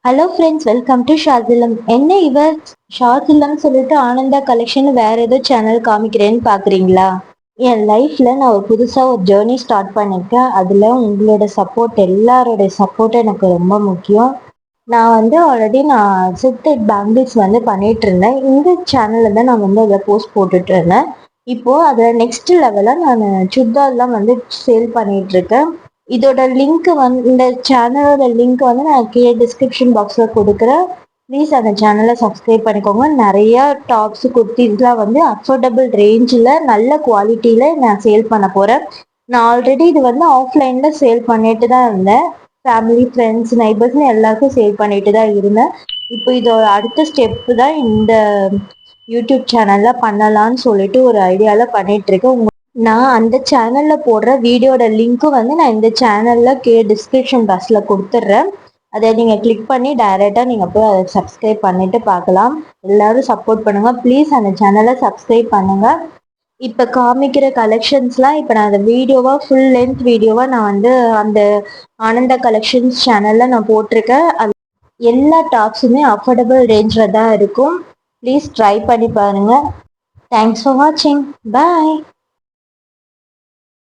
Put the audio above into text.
Hello friends, welcome to short film. என்ன இவ ஷார்ட்ஃபிலிம் சொல்லிட்டு ஆனந்தா கலெக்ஷன் வேற ஏதோ சேனல் காமிக்கிறேன்னு பாக்குறீங்களா? என் லைஃப்ல நான் புதுசா ஒரு ஜேர்னி ஸ்டார்ட் பண்ணிருக்கேன். அதுல உங்களோட சப்போர்ட், எல்லாரோட சப்போர்ட் எனக்கு ரொம்ப முக்கியம். நான் ஆல்ரெடி சித்தட் பேங்கிள்ஸ் பண்ணிட்டு இருந்தேன். இந்த சேனல்ல தான் நான் அதில் போஸ்ட் போட்டுட்டு இருந்தேன். இப்போ அதில் நெக்ஸ்ட் லெவலாக நான் சுடிதார்லாம் சேல் பண்ணிட்டு இருக்கேன். இதோட லிங்க் இந்த சேனலோட லிங்க் நான் கீழே டிஸ்கிரிப்ஷன் பாக்ஸில் கொடுக்குறேன். ப்ளீஸ் அந்த சேனலை சப்ஸ்கிரைப் பண்ணிக்கோங்க. நிறையா டாப்ஸ் குர்த்திஸ்லாம் அஃபோர்டபுள் ரேஞ்சில் நல்ல குவாலிட்டியில் நான் சேல் பண்ண போகிறேன். நான் ஆல்ரெடி இது ஆஃப்லைனில் சேல் பண்ணிட்டு தான் இருந்தேன். ஃபேமிலி, ஃப்ரெண்ட்ஸ், நைபர்ஸ்னு எல்லாருக்கும் சேல் பண்ணிட்டு தான் இருந்தேன். இப்போ இதோட அடுத்த ஸ்டெப்பு தான் இந்த யூடியூப் சேனலில் பண்ணலான்னு சொல்லிட்டு ஒரு ஐடியாவில் பண்ணிட்டு இருக்கேன். நான் அந்த சேனலில் போடுற வீடியோட லிங்க்கும் நான் இந்த சேனலில் டிஸ்கிரிப்ஷன் பாக்ஸில் கொடுத்துட்றேன். அதை நீங்கள் கிளிக் பண்ணி டைரெக்டாக நீங்கள் போய் அதை சப்ஸ்கிரைப் பண்ணிட்டு பார்க்கலாம். எல்லாரும் சப்போர்ட் பண்ணுங்கள் ப்ளீஸ். அந்த சேனலை சப்ஸ்கிரைப் பண்ணுங்கள். இப்போ காமிக்கிற கலெக்ஷன்ஸ்லாம் இப்போ நான் அந்த வீடியோவாக ஃபுல் லென்த் வீடியோவாக நான் அந்த ஆனந்தா கலெக்ஷன்ஸ் சேனலில் நான் போட்டிருக்கேன். அது எல்லா டாப்ஸுமே அஃபோர்டபுள் ரேஞ்சில் தான் இருக்கும். ப்ளீஸ் ட்ரை பண்ணி பாருங்கள். தேங்க்ஸ் ஃபார் வாட்சிங். பாய்.